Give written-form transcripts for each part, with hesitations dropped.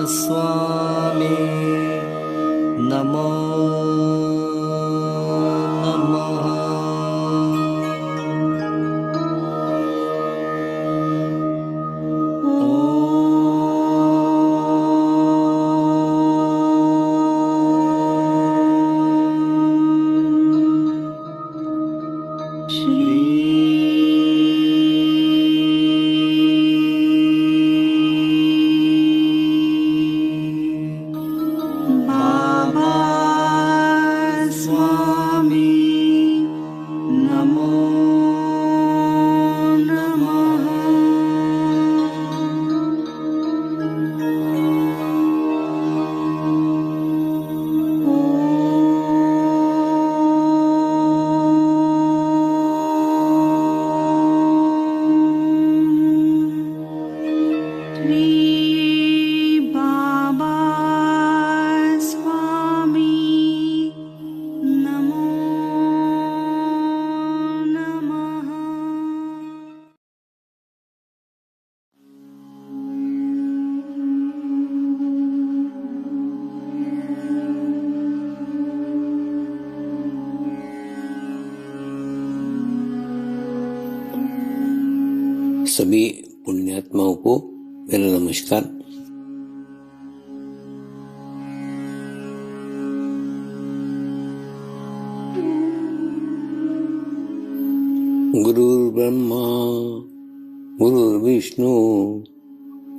स्वामी नमो नमः। सभी पुण्यात्माओं को मेरा नमस्कार। गुरुर्ब्रह्मा गुरुर्विष्णु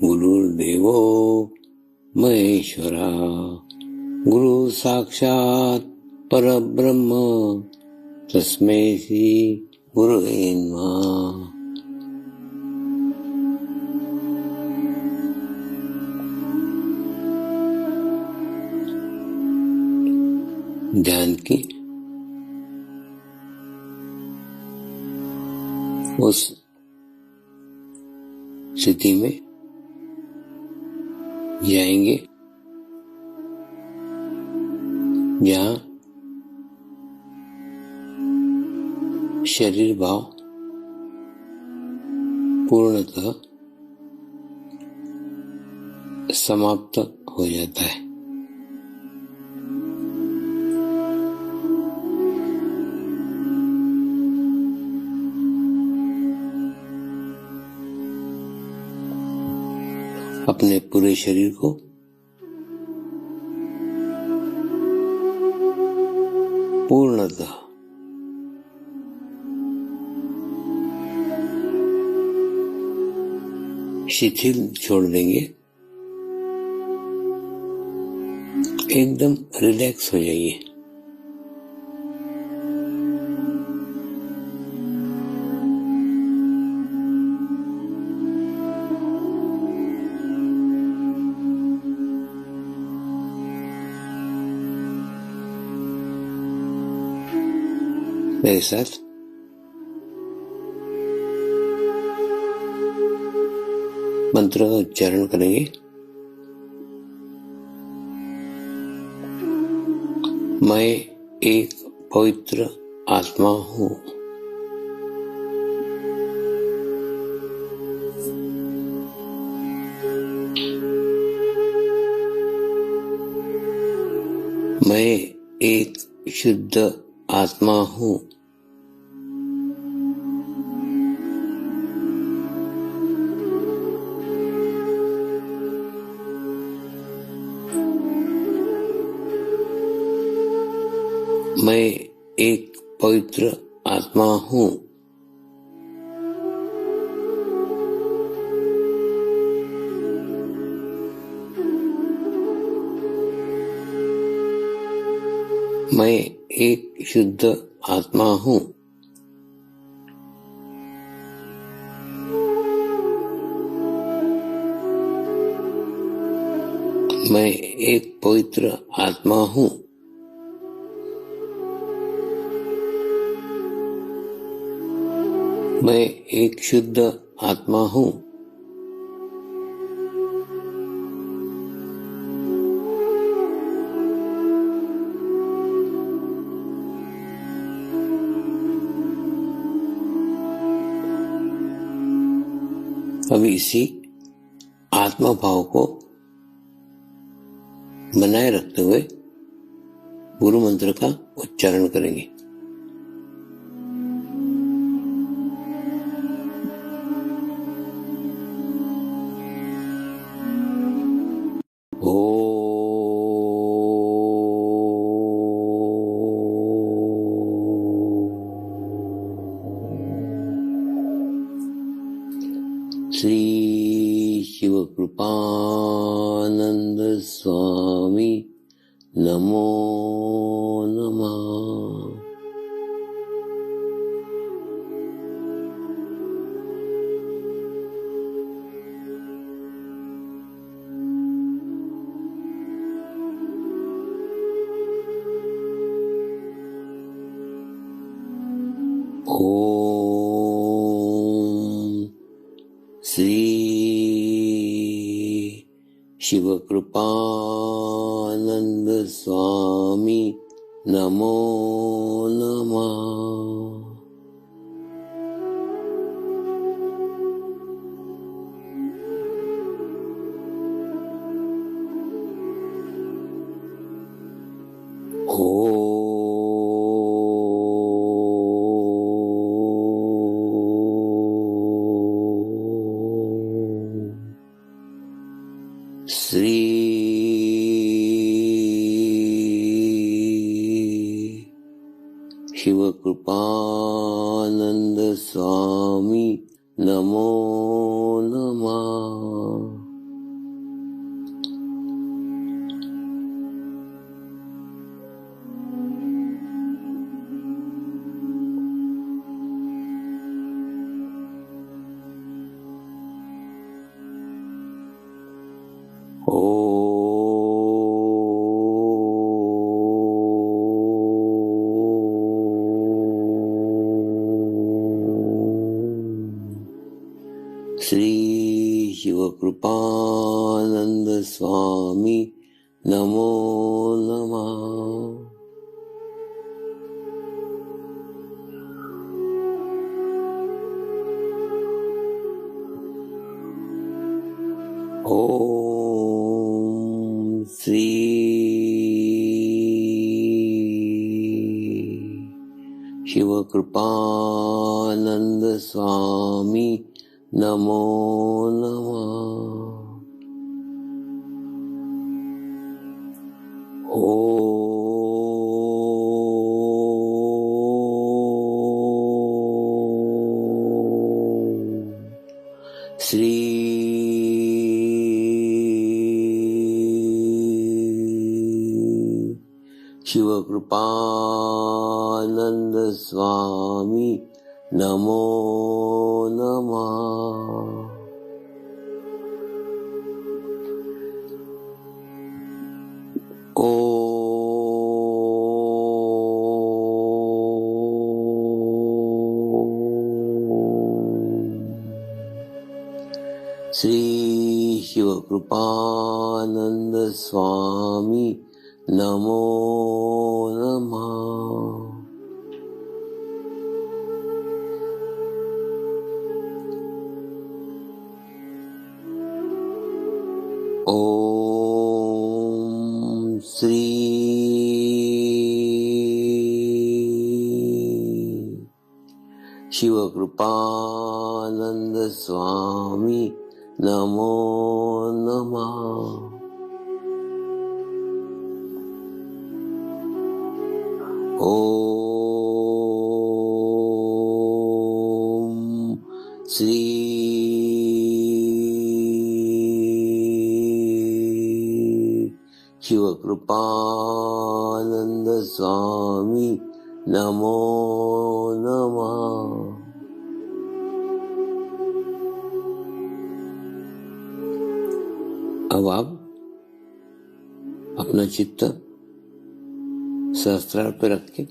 गुरुर्देवो महेश्वरा गुरु साक्षात् परब्रह्म तस्मै श्री गुरुवे नमः। ध्यान की उस स्थिति में जाएंगे जहाँ शरीर भाव पूर्णतः समाप्त हो जाता है। अपने पूरे शरीर को पूर्णतः शिथिल छोड़ देंगे, एकदम रिलैक्स हो जाइए। मेरे साथ मंत्र का उच्चारण करेंगे। मैं एक पवित्र आत्मा हूँ। मैं एक शुद्ध आत्मा हूँ। मैं एक पवित्र आत्मा हूँ। मैं एक शुद्ध आत्मा हूँ। मैं एक पवित्र आत्मा हूँ। मैं एक शुद्ध आत्मा हूँ। अब इसी आत्मा भाव को बनाए रखते हुए गुरु मंत्र का उच्चारण करेंगे। श्री शिव कृपानंद स्वामी नमो नमः। ओम श्री शिव कृपानंद स्वामी नमो नमः। श्री शिव कृपानंद स्वामी नमो नमः। श्री शिव कृपानंद स्वामी नमो नमः। ओम श्री शिव कृपानंद स्वामी नमो नमः। श्री शिव कृपानंद स्वामी नमो नमः। श्री शिव कृपानंद स्वामी नमो नमः। ओम श्री शिव कृपानंद स्वामी नमो नमः। ओम श्री शिव कृपानंद स्वामी नमो नमः। अब आप अपना चित्त सहस्त्रार पर रख के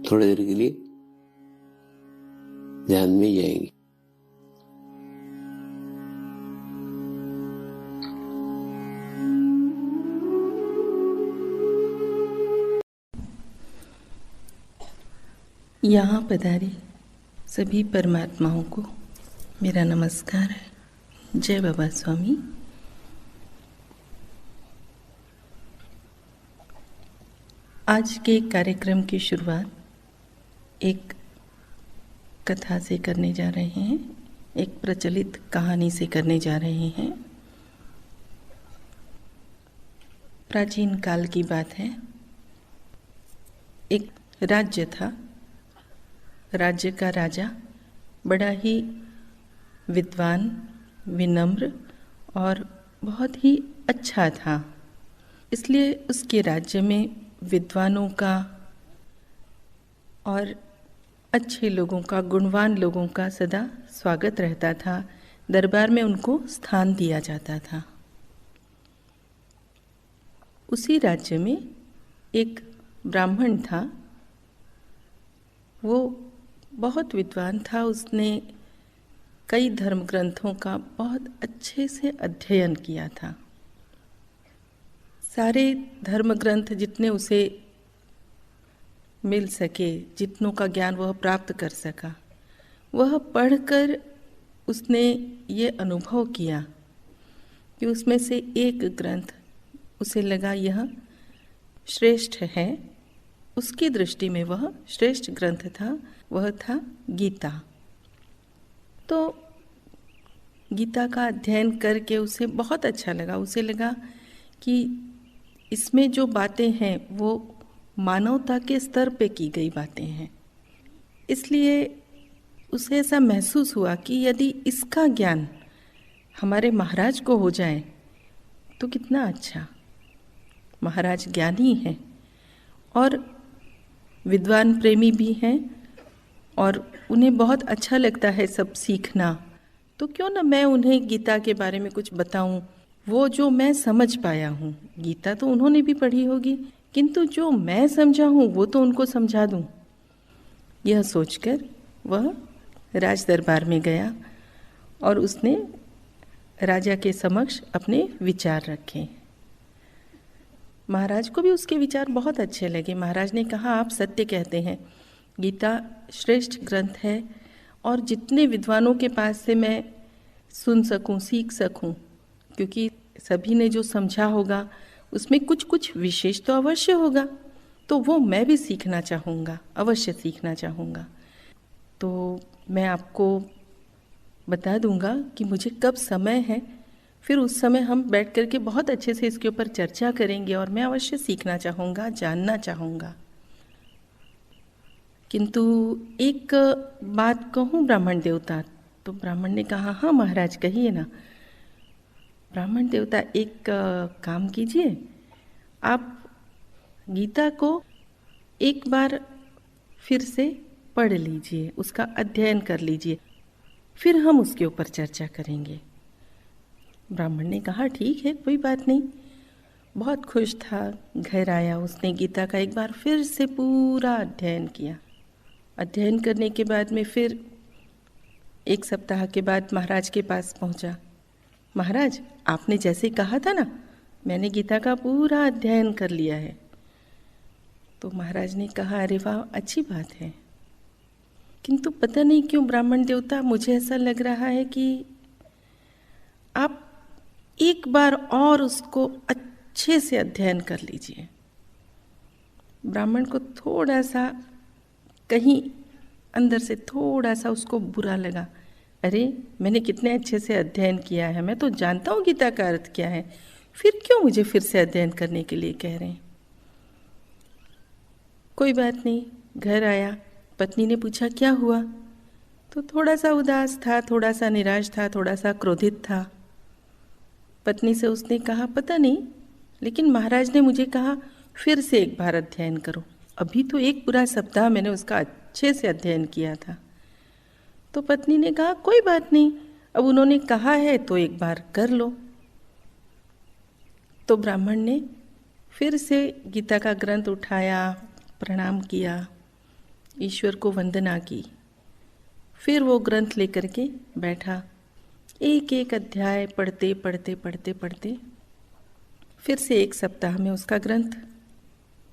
थोड़ी देर के लिए ध्यान में जाएंगे। यहाँ पधारे सभी परमात्माओं को मेरा नमस्कार है। जय बाबा स्वामी। आज के कार्यक्रम की शुरुआत एक कथा से करने जा रहे हैं, एक प्रचलित कहानी से करने जा रहे हैं। प्राचीन काल की बात है। एक राज्य था। राज्य का राजा बड़ा ही विद्वान, विनम्र और बहुत ही अच्छा था। इसलिए उसके राज्य में विद्वानों का और अच्छे लोगों का, गुणवान लोगों का सदा स्वागत रहता था। दरबार में उनको स्थान दिया जाता था। उसी राज्य में एक ब्राह्मण था। वो बहुत विद्वान था। उसने कई धर्म ग्रंथों का बहुत अच्छे से अध्ययन किया था। सारे धर्म ग्रंथ जितने उसे मिल सके, जितनों का ज्ञान वह प्राप्त कर सका, वह पढ़कर उसने ये अनुभव किया कि उसमें से एक ग्रंथ उसे लगा यह श्रेष्ठ है। उसकी दृष्टि में वह श्रेष्ठ ग्रंथ था, वह था गीता। तो गीता का अध्ययन करके उसे बहुत अच्छा लगा। उसे लगा कि इसमें जो बातें हैं वो मानवता के स्तर पे की गई बातें हैं। इसलिए उसे ऐसा महसूस हुआ कि यदि इसका ज्ञान हमारे महाराज को हो जाए तो कितना अच्छा। महाराज ज्ञानी हैं और विद्वान प्रेमी भी हैं और उन्हें बहुत अच्छा लगता है सब सीखना। तो क्यों ना मैं उन्हें गीता के बारे में कुछ बताऊं। वो जो मैं समझ पाया हूँ, गीता तो उन्होंने भी पढ़ी होगी, किंतु जो मैं समझा हूँ वो तो उनको समझा दूँ। यह सोचकर वह राज दरबार में गया और उसने राजा के समक्ष अपने विचार रखे। महाराज को भी उसके विचार बहुत अच्छे लगे। महाराज ने कहा, आप सत्य कहते हैं, गीता श्रेष्ठ ग्रंथ है और जितने विद्वानों के पास से मैं सुन सकूं, सीख सकूं, क्योंकि सभी ने जो समझा होगा उसमें कुछ कुछ विशेष तो अवश्य होगा, तो वो मैं भी सीखना चाहूँगा, अवश्य सीखना चाहूँगा। तो मैं आपको बता दूँगा कि मुझे कब समय है, फिर उस समय हम बैठ कर के बहुत अच्छे से इसके ऊपर चर्चा करेंगे और मैं अवश्य सीखना चाहूँगा, जानना चाहूँगा। किंतु एक बात कहूँ ब्राह्मण देवता। तो ब्राह्मण ने कहा, हाँ महाराज कहिए ना। ब्राह्मण देवता, एक काम कीजिए, आप गीता को एक बार फिर से पढ़ लीजिए, उसका अध्ययन कर लीजिए, फिर हम उसके ऊपर चर्चा करेंगे। ब्राह्मण ने कहा, ठीक है, कोई बात नहीं। बहुत खुश था। घर आया, उसने गीता का एक बार फिर से पूरा अध्ययन किया। अध्ययन करने के बाद में फिर एक सप्ताह के बाद महाराज के पास पहुंचा। महाराज, आपने जैसे कहा था ना, मैंने गीता का पूरा अध्ययन कर लिया है। तो महाराज ने कहा, अरे वाह, अच्छी बात है, किंतु पता नहीं क्यों ब्राह्मण देवता, मुझे ऐसा लग रहा है कि आप एक बार और उसको अच्छे से अध्ययन कर लीजिए। ब्राह्मण को थोड़ा सा कहीं अंदर से थोड़ा सा उसको बुरा लगा। अरे, मैंने कितने अच्छे से अध्ययन किया है, मैं तो जानता हूँ गीता का अर्थ क्या है, फिर क्यों मुझे फिर से अध्ययन करने के लिए कह रहे हैं। कोई बात नहीं। घर आया, पत्नी ने पूछा, क्या हुआ? तो थोड़ा सा उदास था, थोड़ा सा निराश था, थोड़ा सा क्रोधित था। पत्नी से उसने कहा, पता नहीं, लेकिन महाराज ने मुझे कहा फिर से एक बार अध्ययन करो। अभी तो एक पूरा सप्ताह मैंने उसका अच्छे से अध्ययन किया था। तो पत्नी ने कहा, कोई बात नहीं, अब उन्होंने कहा है तो एक बार कर लो। तो ब्राह्मण ने फिर से गीता का ग्रंथ उठाया, प्रणाम किया, ईश्वर को वंदना की, फिर वो ग्रंथ लेकर के बैठा। एक एक अध्याय पढ़ते पढ़ते पढ़ते पढ़ते फिर से एक सप्ताह में उसका ग्रंथ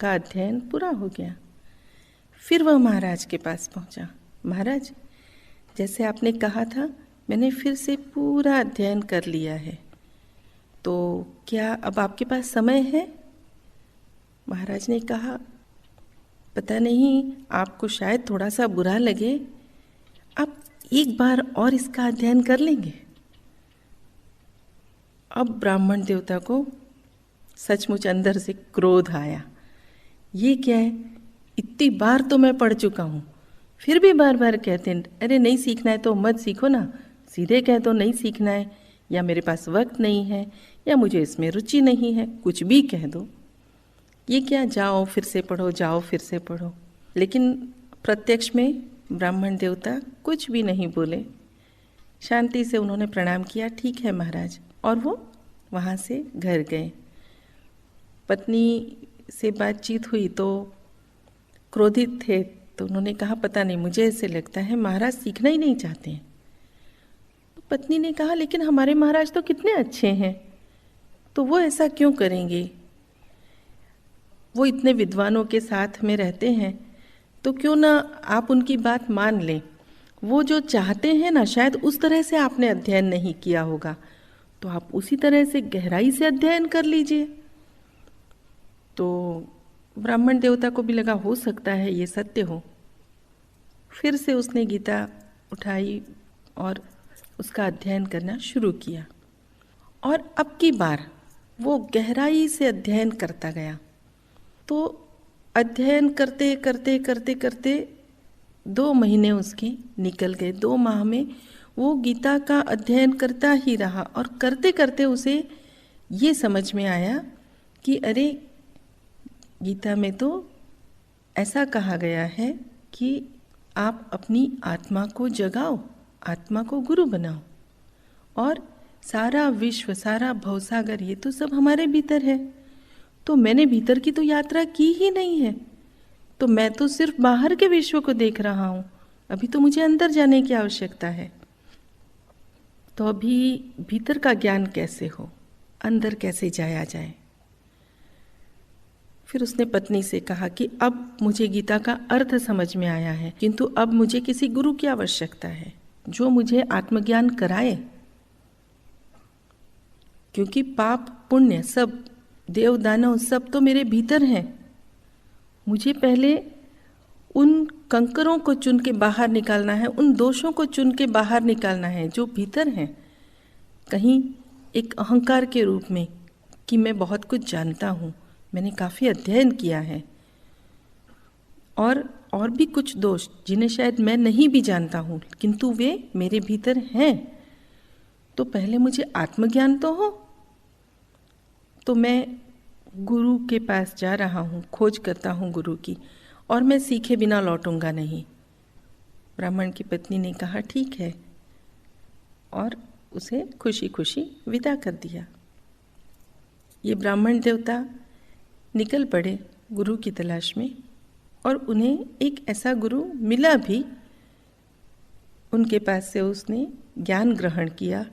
का अध्ययन पूरा हो गया। फिर वह महाराज के पास पहुंचा। महाराज, जैसे आपने कहा था, मैंने फिर से पूरा अध्ययन कर लिया है, तो क्या अब आपके पास समय है? महाराज ने कहा, पता नहीं आपको शायद थोड़ा सा बुरा लगे, आप एक बार और इसका अध्ययन कर लेंगे। अब ब्राह्मण देवता को सचमुच अंदर से क्रोध आया। ये क्या है, इतनी बार तो मैं पढ़ चुका हूँ, फिर भी बार बार कहते हैं अरे नहीं सीखना है तो मत सीखो ना, सीधे कह दो नहीं सीखना है, या मेरे पास वक्त नहीं है, या मुझे इसमें रुचि नहीं है, कुछ भी कह दो। ये क्या, जाओ फिर से पढ़ो, जाओ फिर से पढ़ो। लेकिन प्रत्यक्ष में ब्राह्मण देवता कुछ भी नहीं बोले, शांति से उन्होंने प्रणाम किया, ठीक है महाराज, और वो वहाँ से घर गए। पत्नी से बातचीत हुई तो क्रोधित थे, तो उन्होंने कहा पता नहीं, मुझे ऐसे लगता है महाराज सीखना ही नहीं चाहते हैं। तो पत्नी ने कहा लेकिन हमारे महाराज तो कितने अच्छे हैं, तो वो ऐसा क्यों करेंगे, वो इतने विद्वानों के साथ में रहते हैं, तो क्यों ना आप उनकी बात मान लें। वो जो चाहते हैं ना, शायद उस तरह से आपने अध्ययन नहीं किया होगा, तो आप उसी तरह से गहराई से अध्ययन कर लीजिए। तो ब्राह्मण देवता को भी लगा हो सकता है ये सत्य हो। फिर से उसने गीता उठाई और उसका अध्ययन करना शुरू किया, और अब की बार वो गहराई से अध्ययन करता गया। तो अध्ययन करते करते करते करते 2 महीने उसके निकल गए। 2 माह में वो गीता का अध्ययन करता ही रहा, और करते करते उसे ये समझ में आया कि अरे गीता में तो ऐसा कहा गया है कि आप अपनी आत्मा को जगाओ, आत्मा को गुरु बनाओ, और सारा विश्व, सारा भवसागर, ये तो सब हमारे भीतर है। तो मैंने भीतर की तो यात्रा की ही नहीं है, तो मैं तो सिर्फ बाहर के विश्व को देख रहा हूँ, अभी तो मुझे अंदर जाने की आवश्यकता है। तो अभी भीतर का ज्ञान कैसे हो, अंदर कैसे जाया जाए। फिर उसने पत्नी से कहा कि अब मुझे गीता का अर्थ समझ में आया है, किंतु अब मुझे किसी गुरु की आवश्यकता है जो मुझे आत्मज्ञान कराए, क्योंकि पाप पुण्य सब, देव दानव सब तो मेरे भीतर हैं। मुझे पहले उन कंकरों को चुन के बाहर निकालना है, उन दोषों को चुन के बाहर निकालना है जो भीतर हैं, कहीं एक अहंकार के रूप में कि मैं बहुत कुछ जानता हूँ, मैंने काफ़ी अध्ययन किया है, और भी कुछ दोष जिन्हें शायद मैं नहीं भी जानता हूँ, किंतु वे मेरे भीतर हैं। तो पहले मुझे आत्मज्ञान तो हो। तो मैं गुरु के पास जा रहा हूँ, खोज करता हूँ गुरु की, और मैं सीखे बिना लौटूंगा नहीं। ब्राह्मण की पत्नी ने कहा ठीक है, और उसे खुशी खुशी विदा कर दिया। ये ब्राह्मण देवता निकल पड़े गुरु की तलाश में, और उन्हें एक ऐसा गुरु मिला भी। उनके पास से उसने ज्ञान ग्रहण किया,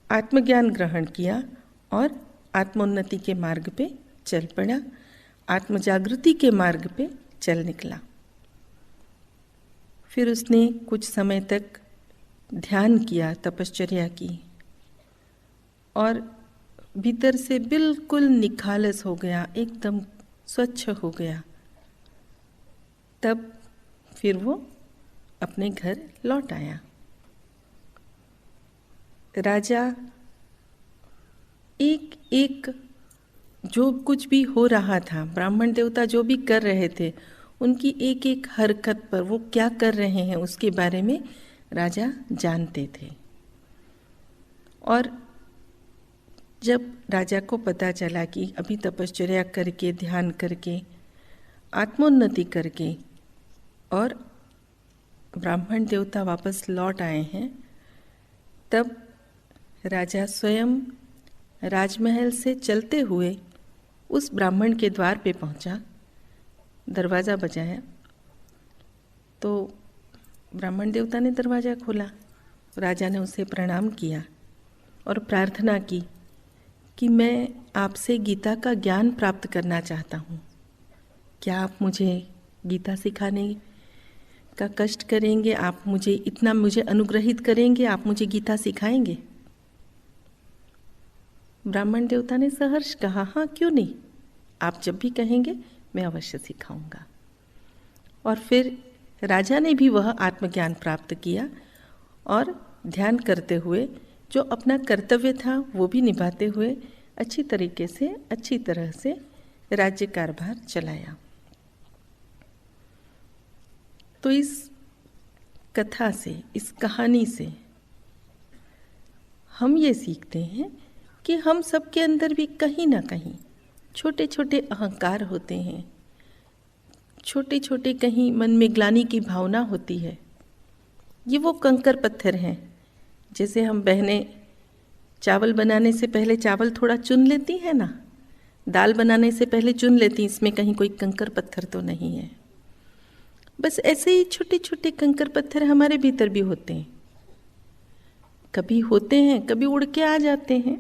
आत्मज्ञान ग्रहण किया, और आत्मोन्नति के मार्ग पे चल पड़ा, आत्मजागृति के मार्ग पे चल निकला। फिर उसने कुछ समय तक ध्यान किया, तपश्चर्या की, और भीतर से बिल्कुल निखालस हो गया, एकदम स्वच्छ हो गया। तब फिर वो अपने घर लौट आया। राजा एक एक जो कुछ भी हो रहा था, ब्राह्मण देवता जो भी कर रहे थे, उनकी एक एक हरकत पर, वो क्या कर रहे हैं उसके बारे में राजा जानते थे। और जब राजा को पता चला कि अभी तपश्चर्या करके, ध्यान करके, आत्मोन्नति करके और ब्राह्मण देवता वापस लौट आए हैं, तब राजा स्वयं राजमहल से चलते हुए उस ब्राह्मण के द्वार पे पहुंचा, दरवाज़ा बजाया। तो ब्राह्मण देवता ने दरवाज़ा खोला, राजा ने उसे प्रणाम किया और प्रार्थना की कि मैं आपसे गीता का ज्ञान प्राप्त करना चाहता हूँ, क्या आप मुझे गीता सिखाने का कष्ट करेंगे, आप मुझे अनुग्रहित करेंगे, आप मुझे गीता सिखाएंगे। ब्राह्मण देवता ने सहर्ष कहा हाँ क्यों नहीं, आप जब भी कहेंगे मैं अवश्य सिखाऊंगा। और फिर राजा ने भी वह आत्मज्ञान प्राप्त किया और ध्यान करते हुए जो अपना कर्तव्य था वो भी निभाते हुए अच्छी तरीके से, अच्छी तरह से राज्य कारभार चलाया। तो इस कथा से, इस कहानी से हम ये सीखते हैं कि हम सबके अंदर भी कहीं ना कहीं छोटे छोटे अहंकार होते हैं, छोटे छोटे कहीं मन में ग्लानि की भावना होती है। ये वो कंकर पत्थर हैं। जैसे हम बहनें चावल बनाने से पहले चावल थोड़ा चुन लेती हैं ना, दाल बनाने से पहले चुन लेती, इसमें कहीं कोई कंकर पत्थर तो नहीं है। बस ऐसे ही छोटे छोटे कंकर पत्थर हमारे भीतर भी होते हैं, कभी होते हैं, कभी उड़ के आ जाते हैं।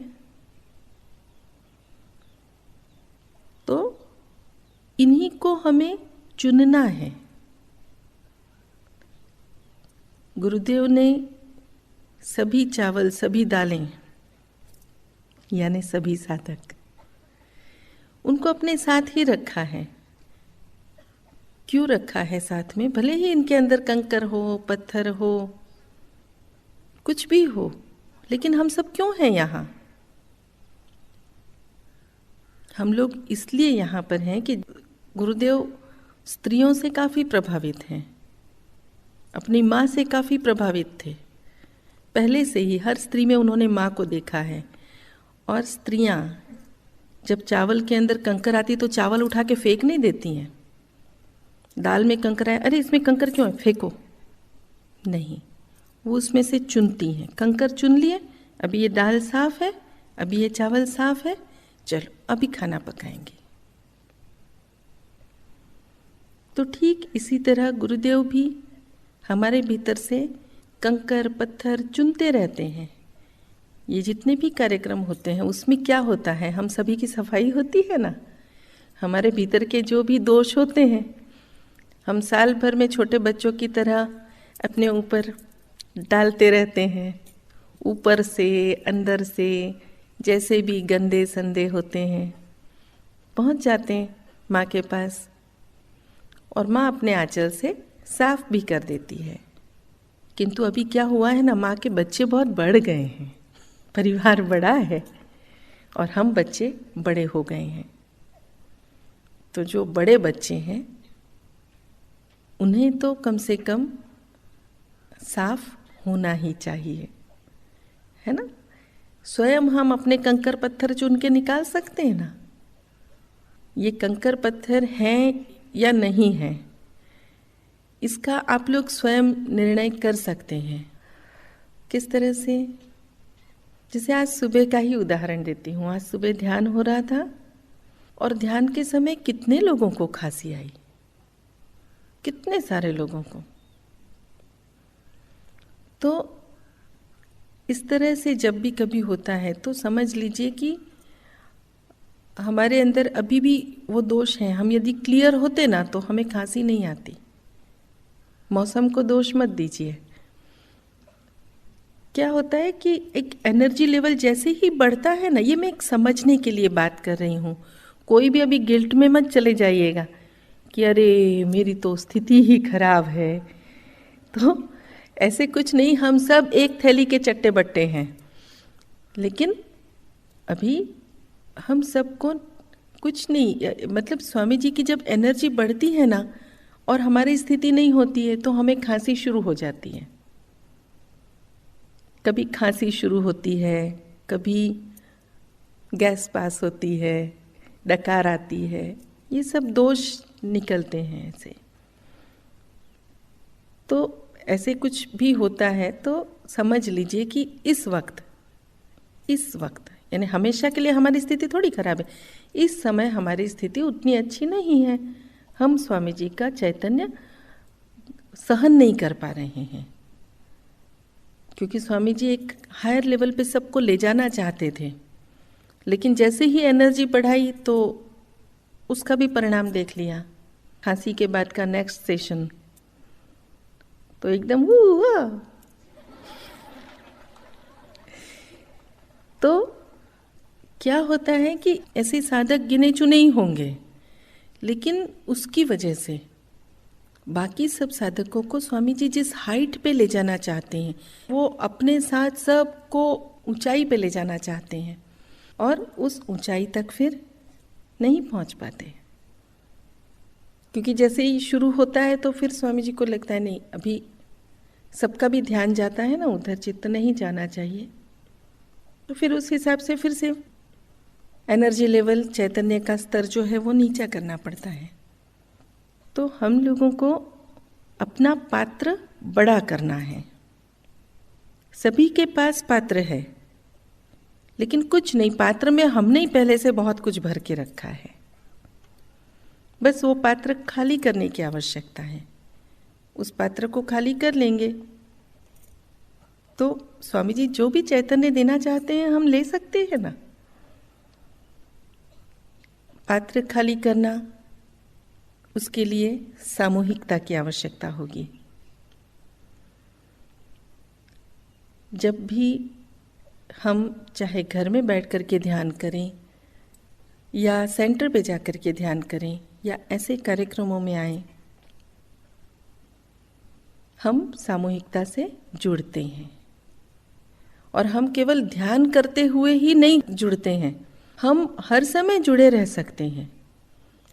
तो इन्हीं को हमें चुनना है। गुरुदेव ने सभी चावल, सभी दालें, यानी सभी साधक, उनको अपने साथ ही रखा है। क्यों रखा है साथ में? भले ही इनके अंदर कंकर हो, पत्थर हो, कुछ भी हो, लेकिन हम सब क्यों हैं यहाँ? हम लोग इसलिए यहाँ पर हैं कि गुरुदेव स्त्रियों से काफ़ी प्रभावित हैं, अपनी माँ से काफ़ी प्रभावित थे। पहले से ही हर स्त्री में उन्होंने माँ को देखा है। और स्त्रियाँ जब चावल के अंदर कंकर आती तो चावल उठा के फेंक नहीं देती हैं। दाल में कंकर आए, अरे इसमें कंकर क्यों है, फेंको, नहीं, वो उसमें से चुनती हैं। कंकर चुन लिए, अभी ये दाल साफ है, अभी ये चावल साफ है, चलो अभी खाना पकाएंगे। तो ठीक इसी तरह गुरुदेव भी हमारे भीतर से कंकर पत्थर चुनते रहते हैं। ये जितने भी कार्यक्रम होते हैं उसमें क्या होता है, हम सभी की सफाई होती है ना। हमारे भीतर के जो भी दोष होते हैं हम साल भर में छोटे बच्चों की तरह अपने ऊपर डालते रहते हैं, ऊपर से अंदर से, जैसे भी गंदे संदे होते हैं पहुंच जाते हैं माँ के पास, और माँ अपने आंचल से साफ भी कर देती है। किंतु अभी क्या हुआ है ना, माँ के बच्चे बहुत बढ़ गए हैं, परिवार बड़ा है और हम बच्चे बड़े हो गए हैं। तो जो बड़े बच्चे हैं उन्हें तो कम से कम साफ होना ही चाहिए, है ना। स्वयं हम अपने कंकर पत्थर चुन के निकाल सकते हैं ना, ये कंकर पत्थर हैं या नहीं हैं, इसका आप लोग स्वयं निर्णय कर सकते हैं। किस तरह से? जैसे आज सुबह का ही उदाहरण देती हूँ। आज सुबह ध्यान हो रहा था और ध्यान के समय कितने लोगों को खांसी आई, कितने सारे लोगों को। तो इस तरह से जब भी कभी होता है तो समझ लीजिए कि हमारे अंदर अभी भी वो दोष हैं। हम यदि क्लियर होते ना तो हमें खांसी नहीं आती। मौसम को दोष मत दीजिए। क्या होता है कि एक एनर्जी लेवल जैसे ही बढ़ता है ना, ये मैं एक समझने के लिए बात कर रही हूँ, कोई भी अभी गिल्ट में मत चले जाइएगा कि अरे मेरी तो स्थिति ही खराब है। तो ऐसे कुछ नहीं, हम सब एक थैली के चट्टे बट्टे हैं, लेकिन अभी हम सबको कुछ नहीं, मतलब स्वामी जी की जब एनर्जी बढ़ती है ना और हमारी स्थिति नहीं होती है तो हमें खांसी शुरू हो जाती है। कभी खांसी शुरू होती है, कभी गैस पास होती है, डकार आती है, ये सब दोष निकलते हैं ऐसे। तो ऐसे कुछ भी होता है तो समझ लीजिए कि इस वक्त यानी हमेशा के लिए हमारी स्थिति थोड़ी खराब है, इस समय हमारी स्थिति उतनी अच्छी नहीं है। हम स्वामी जी का चैतन्य सहन नहीं कर पा रहे हैं, क्योंकि स्वामी जी एक हायर लेवल पे सबको ले जाना चाहते थे, लेकिन जैसे ही एनर्जी बढ़ाई तो उसका भी परिणाम देख लिया। खांसी के बाद का नेक्स्ट सेशन तो एकदम हुआ। तो क्या होता है कि ऐसे साधक गिने चुने ही होंगे, लेकिन उसकी वजह से बाकी सब साधकों को स्वामी जी जिस हाइट पे ले जाना चाहते हैं, वो अपने साथ सबको ऊंचाई पे ले जाना चाहते हैं और उस ऊंचाई तक फिर नहीं पहुंच पाते, क्योंकि जैसे ही शुरू होता है तो फिर स्वामी जी को लगता है नहीं, अभी सबका भी ध्यान जाता है ना उधर, चित्त नहीं जाना चाहिए। तो फिर उस हिसाब से फिर से एनर्जी लेवल, चैतन्य का स्तर जो है वो नीचा करना पड़ता है। तो हम लोगों को अपना पात्र बड़ा करना है। सभी के पास पात्र है, लेकिन कुछ नहीं, पात्र में हमने ही पहले से बहुत कुछ भर के रखा है, बस वो पात्र खाली करने की आवश्यकता है। उस पात्र को खाली कर लेंगे तो स्वामी जी जो भी चैतन्य देना चाहते हैं हम ले सकते हैं ना। पात्र खाली करना, उसके लिए सामूहिकता की आवश्यकता होगी। जब भी हम चाहे घर में बैठ कर के ध्यान करें या सेंटर पे जा कर के ध्यान करें या ऐसे कार्यक्रमों में आए, हम सामूहिकता से जुड़ते हैं। और हम केवल ध्यान करते हुए ही नहीं जुड़ते हैं, हम हर समय जुड़े रह सकते हैं।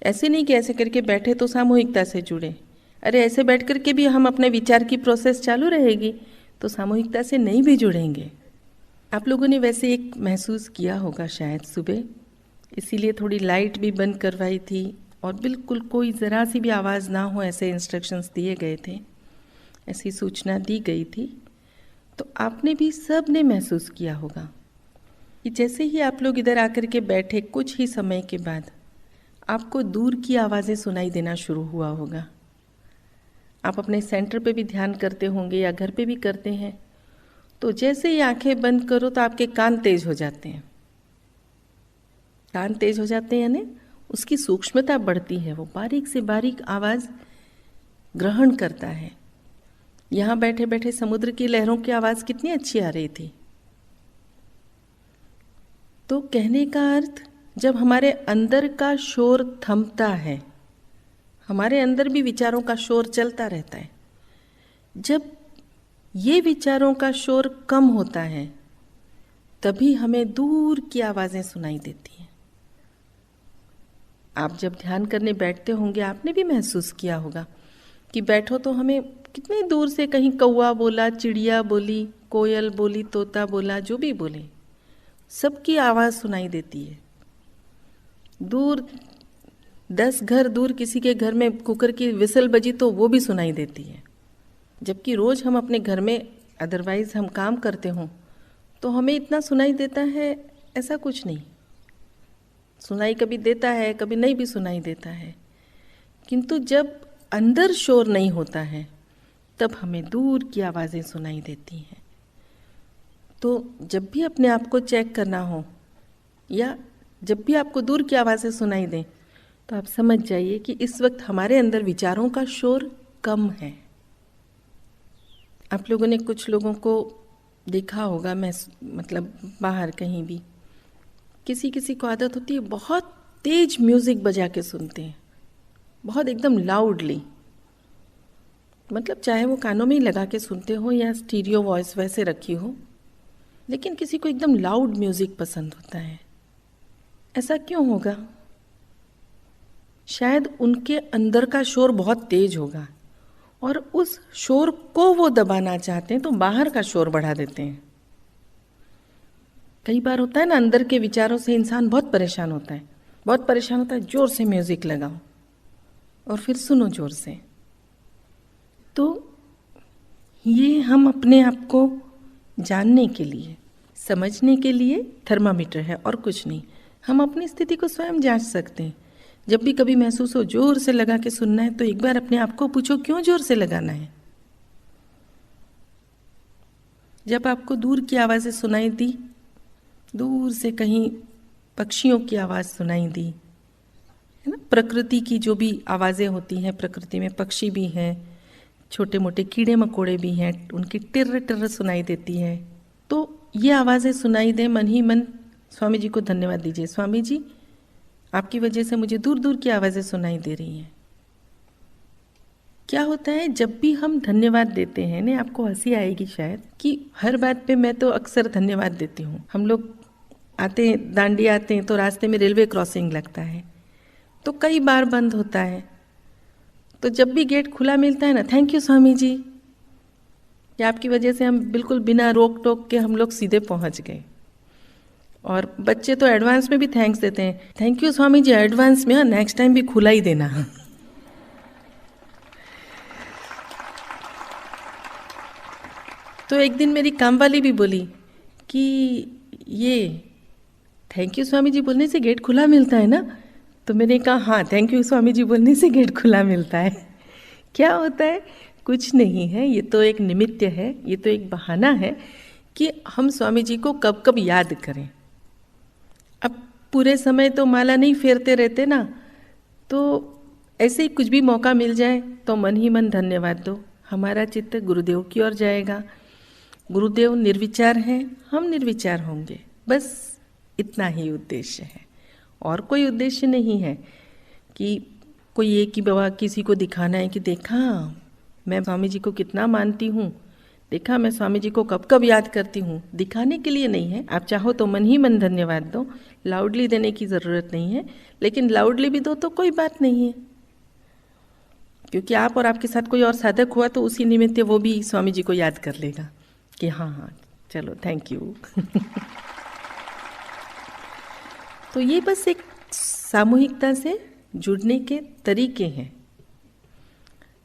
ऐसे नहीं कि ऐसे करके बैठे तो सामूहिकता से जुड़े, अरे ऐसे बैठ करके भी हम अपने विचार की प्रोसेस चालू रहेगी तो सामूहिकता से नहीं भी जुड़ेंगे। आप लोगों ने वैसे एक महसूस किया होगा शायद सुबह, इसीलिए थोड़ी लाइट भी बंद करवाई थी और बिल्कुल कोई ज़रा सी भी आवाज़ ना हो ऐसे इंस्ट्रक्शंस दिए गए थे, ऐसी सूचना दी गई थी। तो आपने भी सब ने महसूस किया होगा कि जैसे ही आप लोग इधर आकर के बैठे, कुछ ही समय के बाद आपको दूर की आवाज़ें सुनाई देना शुरू हुआ होगा। आप अपने सेंटर पे भी ध्यान करते होंगे या घर पे भी करते हैं, तो जैसे ही आंखें बंद करो तो आपके कान तेज हो जाते हैं। कान तेज हो जाते हैं यानी उसकी सूक्ष्मता बढ़ती है, वो बारीक से बारीक आवाज़ ग्रहण करता है। यहाँ बैठे बैठे समुद्र की लहरों की आवाज़ कितनी अच्छी आ रही थी। तो कहने का अर्थ, जब हमारे अंदर का शोर थमता है, हमारे अंदर भी विचारों का शोर चलता रहता है, जब ये विचारों का शोर कम होता है तभी हमें दूर की आवाज़ें सुनाई देती हैं। आप जब ध्यान करने बैठते होंगे, आपने भी महसूस किया होगा कि बैठो तो हमें कितनी दूर से कहीं कौवा बोला, चिड़िया बोली, कोयल बोली, तोता बोला, जो भी बोले, सबकी आवाज़ सुनाई देती है। दूर 10 घर दूर किसी के घर में कुकर की विसल बजी तो वो भी सुनाई देती है। जबकि रोज़ हम अपने घर में अदरवाइज़ हम काम करते हों तो हमें इतना सुनाई देता है, ऐसा कुछ नहीं। सुनाई कभी देता है, कभी नहीं भी सुनाई देता है, किंतु जब अंदर शोर नहीं होता है तब हमें दूर की आवाज़ें सुनाई देती हैं। तो जब भी अपने आप को चेक करना हो या जब भी आपको दूर की आवाज़ें सुनाई दें तो आप समझ जाइए कि इस वक्त हमारे अंदर विचारों का शोर कम है। आप लोगों ने कुछ लोगों को देखा होगा, मैं मतलब बाहर कहीं भी, किसी किसी को आदत होती है बहुत तेज म्यूज़िक बजा के सुनते हैं, बहुत एकदम लाउडली, मतलब चाहे वो कानों में ही लगा के सुनते हो या स्टीरियो वॉइस वैसे रखी हो, लेकिन किसी को एकदम लाउड म्यूज़िक पसंद होता है। ऐसा क्यों होगा? शायद उनके अंदर का शोर बहुत तेज होगा और उस शोर को वो दबाना चाहते हैं तो बाहर का शोर बढ़ा देते हैं। कई बार होता है ना, अंदर के विचारों से इंसान बहुत परेशान होता है, बहुत परेशान होता है, जोर से म्यूजिक लगाओ और फिर सुनो जोर से। तो ये हम अपने आप को जानने के लिए, समझने के लिए थर्मामीटर है और कुछ नहीं। हम अपनी स्थिति को स्वयं जांच सकते हैं। जब भी कभी महसूस हो जोर से लगा के सुनना है तो एक बार अपने आप को पूछो क्यों जोर से लगाना है। जब आपको दूर की आवाज़ें सुनाई दी, दूर से कहीं पक्षियों की आवाज़ सुनाई दी, है ना, प्रकृति की जो भी आवाज़ें होती हैं, प्रकृति में पक्षी भी हैं, छोटे मोटे कीड़े मकोड़े भी हैं, उनकी टिर्र टिर्र सुनाई देती है। तो ये आवाज़ें सुनाई दें, मन ही मन स्वामी जी को धन्यवाद दीजिए, स्वामी जी आपकी वजह से मुझे दूर दूर की आवाज़ें सुनाई दे रही हैं। क्या होता है जब भी हम धन्यवाद देते हैं ना, आपको हंसी आएगी शायद कि हर बात पे मैं तो अक्सर धन्यवाद देती हूँ। हम लोग आते हैं, दांडी आते हैं तो रास्ते में रेलवे क्रॉसिंग लगता है तो कई बार बंद होता है, तो जब भी गेट खुला मिलता है ना, थैंक यू स्वामी जी, कि आपकी वजह से हम बिल्कुल बिना रोक टोक के हम लोग सीधे पहुंच गए। और बच्चे तो एडवांस में भी थैंक्स देते हैं, thank you Swami ji advance में, हाँ नेक्स्ट टाइम भी खुला ही देना। तो एक दिन मेरी काम वाली भी बोली कि ये थैंक यू स्वामी जी बोलने से गेट खुला मिलता है ना, तो मैंने कहा हाँ थैंक यू स्वामी जी बोलने से गेट खुला मिलता है। क्या होता है, कुछ नहीं है, ये तो एक निमित्त है, ये तो एक बहाना है कि हम स्वामी जी को कब कब याद करें। अब पूरे समय तो माला नहीं फेरते रहते ना, तो ऐसे ही कुछ भी मौका मिल जाए तो मन ही मन धन्यवाद दो, हमारा चित्त गुरुदेव की ओर जाएगा। गुरुदेव निर्विचार हैं, हम निर्विचार होंगे, बस इतना ही उद्देश्य है, और कोई उद्देश्य नहीं है कि कोई ये कि बाबा किसी को दिखाना है कि देखा मैं स्वामी जी को कितना मानती हूँ, देखा मैं स्वामी जी को कब कब याद करती हूँ। दिखाने के लिए नहीं है, आप चाहो तो मन ही मन धन्यवाद दो, लाउडली देने की ज़रूरत नहीं है, लेकिन लाउडली भी दो तो कोई बात नहीं है, क्योंकि आप और आपके साथ कोई और साधक हुआ तो उसी निमित्त वो भी स्वामी जी को याद कर लेगा कि हाँ हाँ चलो थैंक यू। तो ये बस एक सामूहिकता से जुड़ने के तरीके हैं।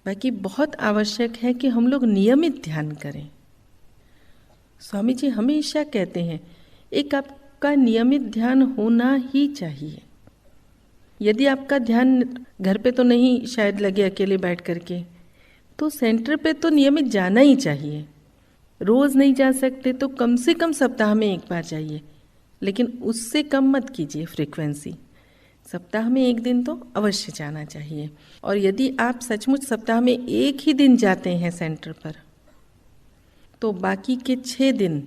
बाकी बहुत आवश्यक है कि हम लोग नियमित ध्यान करें। स्वामी जी हमेशा कहते हैं एक आपका नियमित ध्यान होना ही चाहिए। यदि आपका ध्यान घर पे तो नहीं शायद लगे अकेले बैठ करके, तो सेंटर पे तो नियमित जाना ही चाहिए। रोज़ नहीं जा सकते तो कम से कम सप्ताह में एक बार जाइए, लेकिन उससे कम मत कीजिए फ्रीक्वेंसी। सप्ताह में एक दिन तो अवश्य जाना चाहिए। और यदि आप सचमुच सप्ताह में एक ही दिन जाते हैं सेंटर पर, तो बाकी के 6 दिन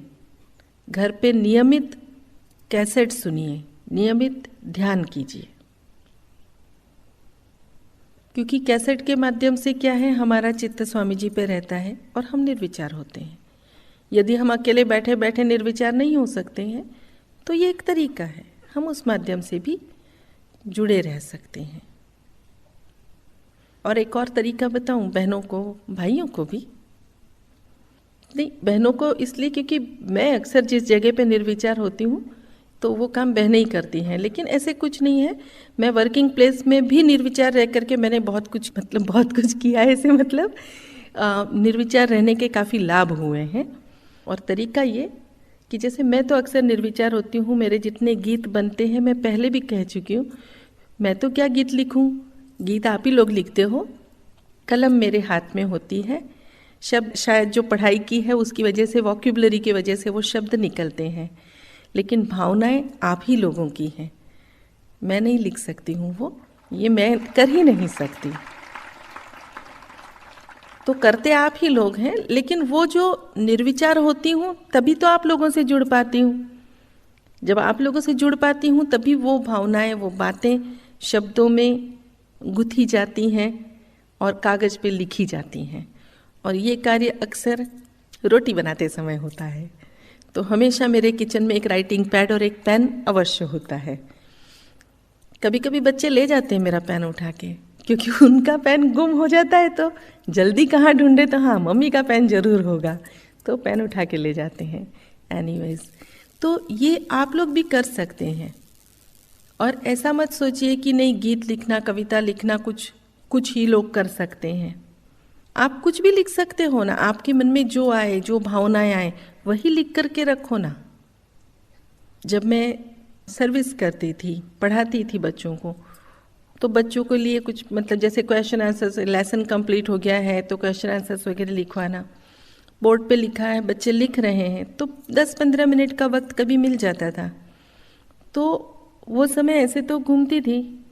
घर पे नियमित कैसेट सुनिए, नियमित ध्यान कीजिए, क्योंकि कैसेट के माध्यम से क्या है, हमारा चित्त स्वामी जी पे रहता है और हम निर्विचार होते हैं। यदि हम अकेले बैठे बैठे निर्विचार नहीं हो सकते हैं तो ये एक तरीका है, हम उस माध्यम से भी जुड़े रह सकते हैं। और एक और तरीका बताऊं, बहनों को भाइयों को भी नहीं, बहनों को इसलिए क्योंकि मैं अक्सर जिस जगह पे निर्विचार होती हूँ तो वो काम बहनें ही करती हैं, लेकिन ऐसे कुछ नहीं है। मैं वर्किंग प्लेस में भी निर्विचार रह करके मैंने बहुत कुछ किया है, ऐसे निर्विचार रहने के काफ़ी लाभ हुए हैं। और तरीका ये कि जैसे मैं तो अक्सर निर्विचार होती हूँ, मेरे जितने गीत बनते हैं मैं पहले भी कह चुकी हूँ, मैं तो क्या गीत लिखूँ, गीत आप ही लोग लिखते हो, कलम मेरे हाथ में होती है, शब्द शायद जो पढ़ाई की है उसकी वजह से, वॉक्यूबलरी की वजह से वो शब्द निकलते हैं, लेकिन भावनाएं आप ही लोगों की हैं। मैं नहीं लिख सकती हूँ, वो ये मैं कर ही नहीं सकती, तो करते आप ही लोग हैं। लेकिन वो जो निर्विचार होती हूँ तभी तो आप लोगों से जुड़ पाती हूँ। जब आप लोगों से जुड़ पाती हूँ तभी वो भावनाएं, वो बातें शब्दों में गुथी जाती हैं और कागज पे लिखी जाती हैं। और ये कार्य अक्सर रोटी बनाते समय होता है, तो हमेशा मेरे किचन में एक राइटिंग पैड और एक पेन अवश्य होता है। कभी कभी बच्चे ले जाते हैं मेरा पेन उठा के, क्योंकि उनका पेन गुम हो जाता है तो जल्दी कहाँ ढूंढे, तो हाँ मम्मी का पेन जरूर होगा, तो पेन उठा के ले जाते हैं। एनीवेज, तो ये आप लोग भी कर सकते हैं। और ऐसा मत सोचिए कि नहीं गीत लिखना, कविता लिखना कुछ ही लोग कर सकते हैं। आप कुछ भी लिख सकते हो ना, आपके मन में जो आए, जो भावनाएं आए वही लिख करके रखो ना। जब मैं सर्विस करती थी, पढ़ाती थी बच्चों को, तो बच्चों के लिए कुछ जैसे क्वेश्चन आंसर्स, लेसन कंप्लीट हो गया है तो क्वेश्चन आंसर्स वगैरह लिखवाना, बोर्ड पे लिखा है, बच्चे लिख रहे हैं, तो 10-15 मिनट का वक्त कभी मिल जाता था। तो वो समय ऐसे तो घूमती थी,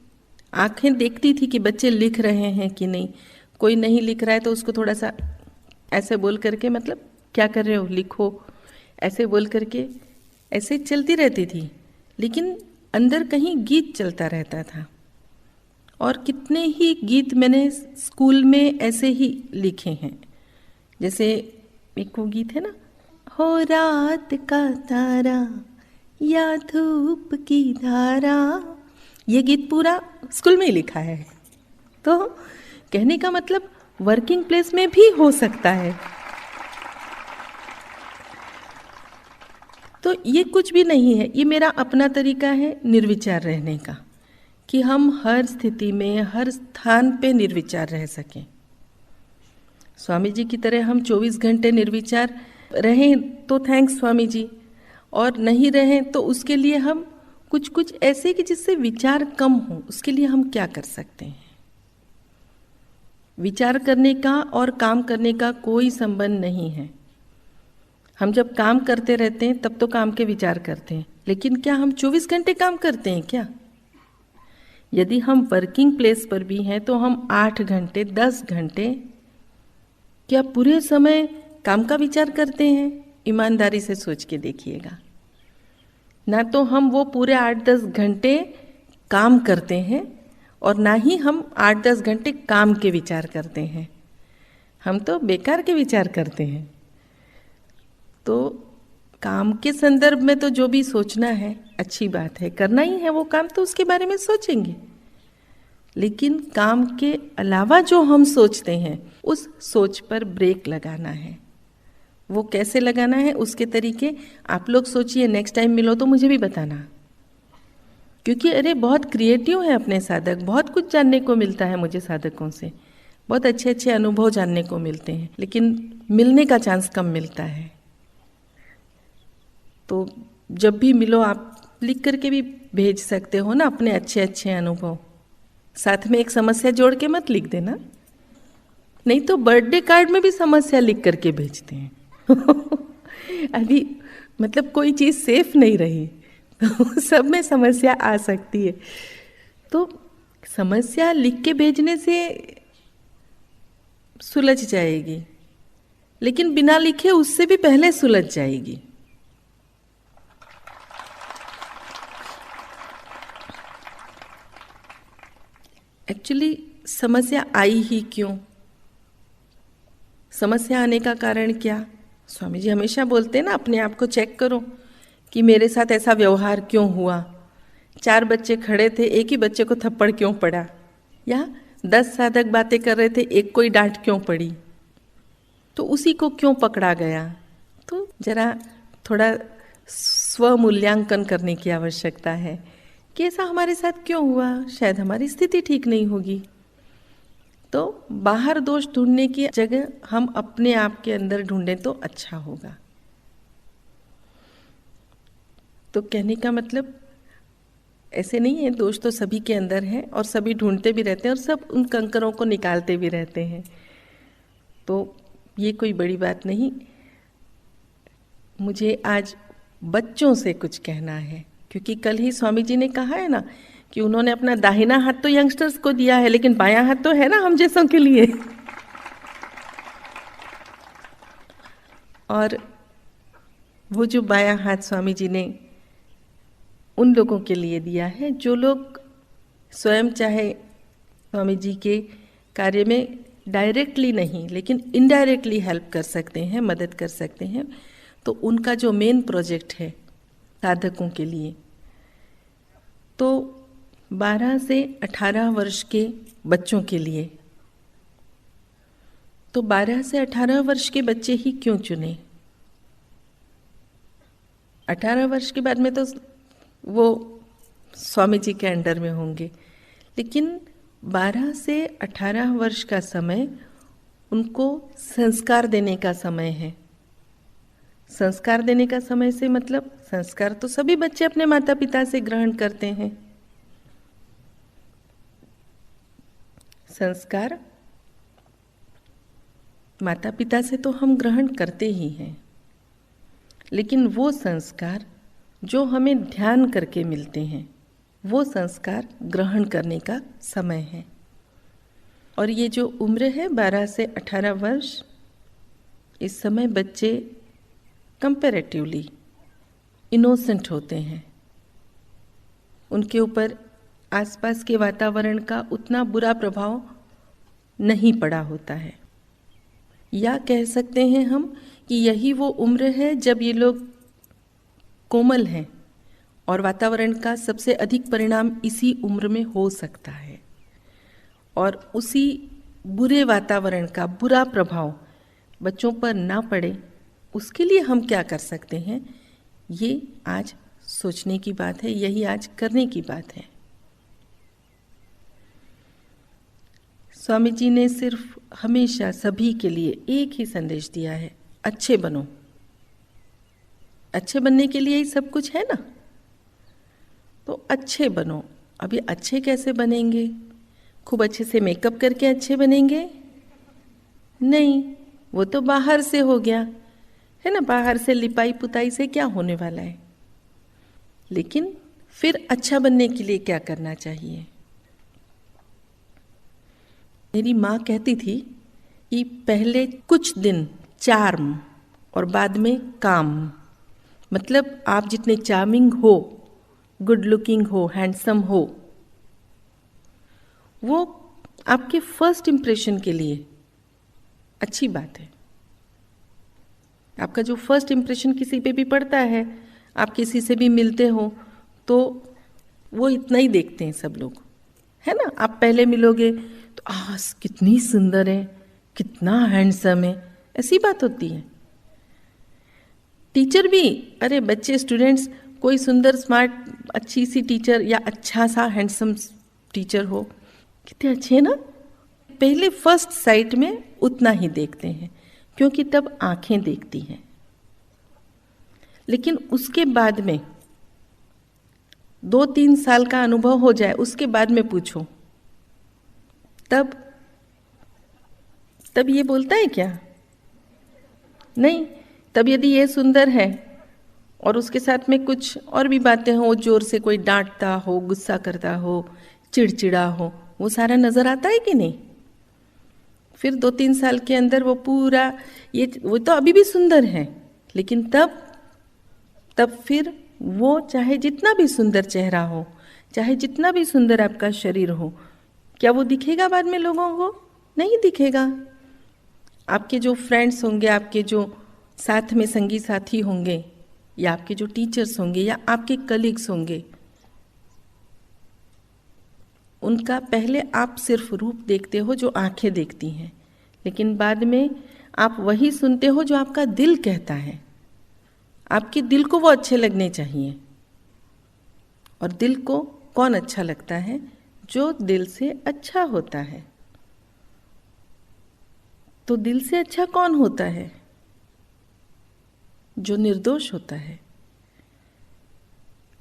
आंखें देखती थी कि बच्चे लिख रहे हैं कि नहीं। कोई नहीं लिख रहा है तो उसको थोड़ा सा ऐसे बोल करके, क्या कर रहे हो, लिखो, ऐसे बोल करके ऐसे चलती रहती थी। लेकिन अंदर कहीं गीत चलता रहता था और कितने ही गीत मैंने स्कूल में ऐसे ही लिखे हैं। जैसे एक वो गीत है ना, हो रात का तारा या धूप की धारा, ये गीत पूरा स्कूल में ही लिखा है। तो कहने का मतलब वर्किंग प्लेस में भी हो सकता है। तो ये कुछ भी नहीं है, ये मेरा अपना तरीका है निर्विचार रहने का, कि हम हर स्थिति में हर स्थान पे निर्विचार रह सकें। स्वामी जी की तरह हम 24 घंटे निर्विचार रहें तो थैंक्स स्वामी जी, और नहीं रहें तो उसके लिए हम कुछ कुछ ऐसे कि जिससे विचार कम हो, उसके लिए हम क्या कर सकते हैं। विचार करने का और काम करने का कोई संबंध नहीं है। हम जब काम करते रहते हैं तब तो काम के विचार करते हैं, लेकिन क्या हम 24 घंटे काम करते हैं क्या? यदि हम वर्किंग प्लेस पर भी हैं तो हम 8 घंटे 10 घंटे क्या पूरे समय काम का विचार करते हैं? ईमानदारी से सोच के देखिएगा। ना तो हम वो पूरे 8-10 घंटे काम करते हैं और ना ही हम 8-10 घंटे काम के विचार करते हैं। हम तो बेकार के विचार करते हैं। तो काम के संदर्भ में तो जो भी सोचना है अच्छी बात है, करना ही है वो काम, तो उसके बारे में सोचेंगे। लेकिन काम के अलावा जो हम सोचते हैं उस सोच पर ब्रेक लगाना है। वो कैसे लगाना है उसके तरीके आप लोग सोचिए, नेक्स्ट टाइम मिलो तो मुझे भी बताना। क्योंकि अरे बहुत क्रिएटिव है अपने साधक, बहुत कुछ जानने को मिलता है मुझे साधकों से, बहुत अच्छे अच्छे अनुभव जानने को मिलते हैं, लेकिन मिलने का चांस कम मिलता है। तो जब भी मिलो आप लिख करके भी भेज सकते हो ना अपने अच्छे अच्छे अनुभव। साथ में एक समस्या जोड़ के मत लिख देना, नहीं तो बर्थडे कार्ड में भी समस्या लिख करके भेजते हैं। अभी मतलब कोई चीज़ सेफ नहीं रही, तो सब में समस्या आ सकती है। तो समस्या लिख के भेजने से सुलझ जाएगी, लेकिन बिना लिखे उससे भी पहले सुलझ जाएगी। एक्चुअली समस्या आई ही क्यों? समस्या आने का कारण क्या? स्वामी जी हमेशा बोलते हैं ना, अपने आप को चेक करो कि मेरे साथ ऐसा व्यवहार क्यों हुआ। 4 बच्चे खड़े थे, एक ही बच्चे को थप्पड़ क्यों पड़ा? या 10 साधक बातें कर रहे थे, एक कोई डांट क्यों पड़ी? तो उसी को क्यों पकड़ा गया? तो जरा थोड़ा स्वमूल्यांकन करने की आवश्यकता है कि ऐसा हमारे साथ क्यों हुआ। शायद हमारी स्थिति ठीक नहीं होगी। तो बाहर दोष ढूंढने की जगह हम अपने आप के अंदर ढूंढें तो अच्छा होगा। तो कहने का मतलब ऐसे नहीं है, दोष तो सभी के अंदर है और सभी ढूंढते भी रहते हैं और सब उन कंकरों को निकालते भी रहते हैं। तो ये कोई बड़ी बात नहीं। मुझे आज बच्चों से कुछ कहना है, क्योंकि कल ही स्वामी जी ने कहा है ना कि उन्होंने अपना दाहिना हाथ तो यंगस्टर्स को दिया है, लेकिन बायां हाथ तो है ना हम जैसों के लिए। और वो जो बायां हाथ स्वामी जी ने उन लोगों के लिए दिया है जो लोग स्वयं चाहे स्वामी जी के कार्य में डायरेक्टली नहीं लेकिन इनडायरेक्टली हेल्प कर सकते हैं, मदद कर सकते हैं। तो उनका जो मेन प्रोजेक्ट है साधकों के लिए, तो 12 से 18 वर्ष के बच्चों के लिए। तो 12 से 18 वर्ष के बच्चे ही क्यों चुने? 18 वर्ष के बाद में तो वो स्वामी जी के अंडर में होंगे, लेकिन 12 से 18 वर्ष का समय उनको संस्कार देने का समय है। संस्कार देने का समय से मतलब संस्कार तो सभी बच्चे अपने माता पिता से ग्रहण करते हैं। संस्कार माता पिता से तो हम ग्रहण करते ही हैं, लेकिन वो संस्कार जो हमें ध्यान करके मिलते हैं, वो संस्कार ग्रहण करने का समय है। और ये जो उम्र है 12 से 18 वर्ष, इस समय बच्चे कंपैरेटिवली इनोसेंट होते हैं। उनके ऊपर आसपास के वातावरण का उतना बुरा प्रभाव नहीं पड़ा होता है। या कह सकते हैं हम कि यही वो उम्र है जब ये लोग कोमल हैं और वातावरण का सबसे अधिक परिणाम इसी उम्र में हो सकता है। और उसी बुरे वातावरण का बुरा प्रभाव बच्चों पर ना पड़े, उसके लिए हम क्या कर सकते हैं, ये आज सोचने की बात है, यही आज करने की बात है। स्वामी जी ने सिर्फ हमेशा सभी के लिए एक ही संदेश दिया है, अच्छे बनो। अच्छे बनने के लिए ही सब कुछ है ना, तो अच्छे बनो। अभी अच्छे कैसे बनेंगे? खूब अच्छे से मेकअप करके अच्छे बनेंगे? नहीं, वो तो बाहर से हो गया है ना, बाहर से लिपाई पुताई से क्या होने वाला है। लेकिन फिर अच्छा बनने के लिए क्या करना चाहिए? मेरी माँ कहती थी कि पहले कुछ दिन चार्म और बाद में काम। मतलब आप जितने चार्मिंग हो, गुड लुकिंग हो, हैंडसम हो, वो आपके फर्स्ट इम्प्रेशन के लिए अच्छी बात है। आपका जो फर्स्ट इम्प्रेशन किसी पे भी पड़ता है, आप किसी से भी मिलते हो तो वो इतना ही देखते हैं सब लोग, है ना। आप पहले मिलोगे तो कितनी सुंदर है, कितना हैंडसम है, ऐसी बात होती है। टीचर भी, अरे बच्चे स्टूडेंट्स, कोई सुंदर स्मार्ट अच्छी सी टीचर या अच्छा सा हैंडसम टीचर हो, कितने अच्छे हैं ना। पहले फर्स्ट साइट में उतना ही देखते हैं क्योंकि तब आंखें देखती हैं। लेकिन उसके बाद में 2-3 साल का अनुभव हो जाए, उसके बाद में पूछो, तब ये बोलता है क्या? नहीं। तब यदि ये सुंदर है और उसके साथ में कुछ और भी बातें हो, जोर से कोई डांटता हो, गुस्सा करता हो, चिड़चिड़ा हो, वो सारा नजर आता है कि नहीं? फिर 2-3 साल के अंदर वो पूरा, वो तो अभी भी सुंदर है, लेकिन तब फिर वो चाहे जितना भी सुंदर चेहरा हो, चाहे जितना भी सुंदर आपका शरीर हो, क्या वो दिखेगा बाद में लोगों को? नहीं दिखेगा। आपके जो फ्रेंड्स होंगे, आपके जो साथ में संगी साथी होंगे, या आपके जो टीचर्स होंगे, या आपके कलीग्स होंगे, उनका पहले आप सिर्फ रूप देखते हो जो आंखें देखती हैं, लेकिन बाद में आप वही सुनते हो जो आपका दिल कहता है। आपके दिल को वो अच्छे लगने चाहिए। और दिल को कौन अच्छा लगता है? जो दिल से अच्छा होता है। तो दिल से अच्छा कौन होता है? जो निर्दोष होता है।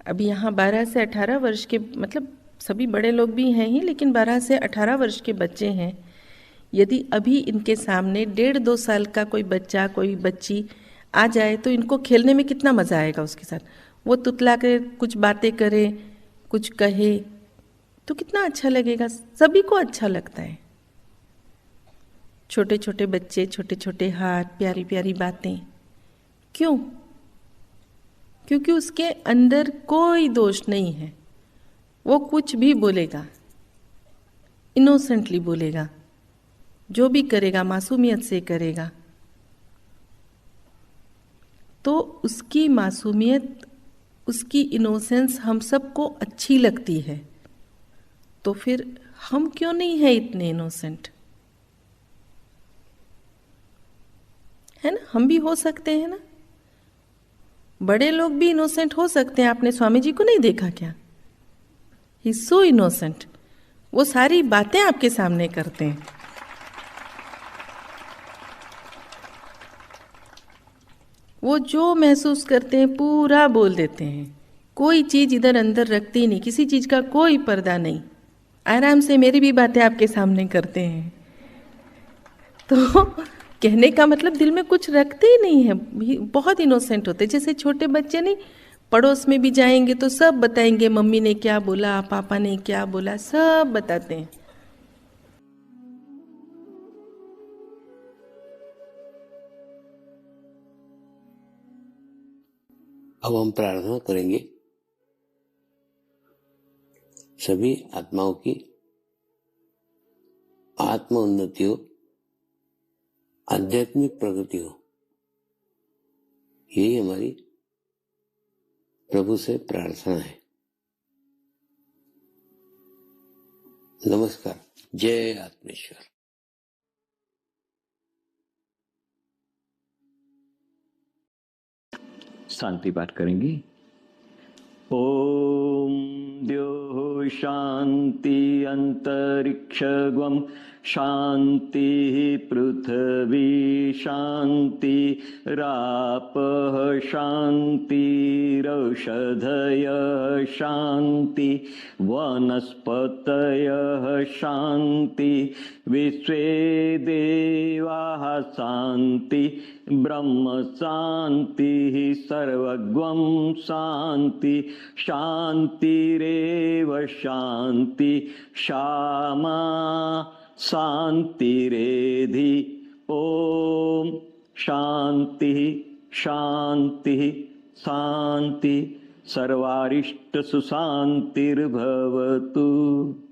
अभी यहाँ 12 से 18 वर्ष के, मतलब सभी बड़े लोग भी हैं ही, लेकिन 12 से 18 वर्ष के बच्चे हैं। यदि अभी इनके सामने 1.5-2 साल का कोई बच्चा, कोई बच्ची आ जाए तो इनको खेलने में कितना मज़ा आएगा उसके साथ। वो तुतला के कुछ बातें करे, कुछ कहे, तो कितना अच्छा लगेगा, सभी को अच्छा लगता है। छोटे छोटे बच्चे, छोटे छोटे हाथ, प्यारी प्यारी बातें। क्यों? क्योंकि उसके अंदर कोई दोष नहीं है। वो कुछ भी बोलेगा, इनोसेंटली बोलेगा, जो भी करेगा मासूमियत से करेगा। तो उसकी मासूमियत, उसकी इनोसेंस हम सबको अच्छी लगती है। तो फिर हम क्यों नहीं है इतने इनोसेंट? है ना, हम भी हो सकते हैं ना। बड़े लोग भी इनोसेंट हो सकते हैं। आपने स्वामी जी को नहीं देखा क्या? ही सो इनोसेंट। वो सारी बातें आपके सामने करते हैं। वो जो महसूस करते हैं पूरा बोल देते हैं। कोई चीज इधर अंदर रखते ही नहीं, किसी चीज का कोई पर्दा नहीं। आराम से मेरी भी बातें आपके सामने करते हैं। तो कहने का मतलब दिल में कुछ रखते ही नहीं है, बहुत इनोसेंट होते। जैसे छोटे बच्चे नहीं, पड़ोस में भी जाएंगे तो सब बताएंगे, मम्मी ने क्या बोला, पापा ने क्या बोला, सब बताते हैं। अब हम प्रार्थना करेंगे। सभी आत्माओं की आत्म उन्नति हो, आध्यात्मिक प्रगति हो, यही हमारी प्रभु से प्रार्थना है। नमस्कार। जय आत्मेश्वर। शांति पाठ करेंगे। ओम द्यो शांति अंतरिक्षगम शांति पृथ्वी शांति रापः शांतिरौषधयः शांति वनस्पतयः शांति विश्वे देवाः शांति ब्रह्म शांति सर्वगं शांति शांतिरेव शांति क्षमा शांतिरेधि। ओम शांति शांति शांति सर्वारिष्ट सुशांतिर्भवतु।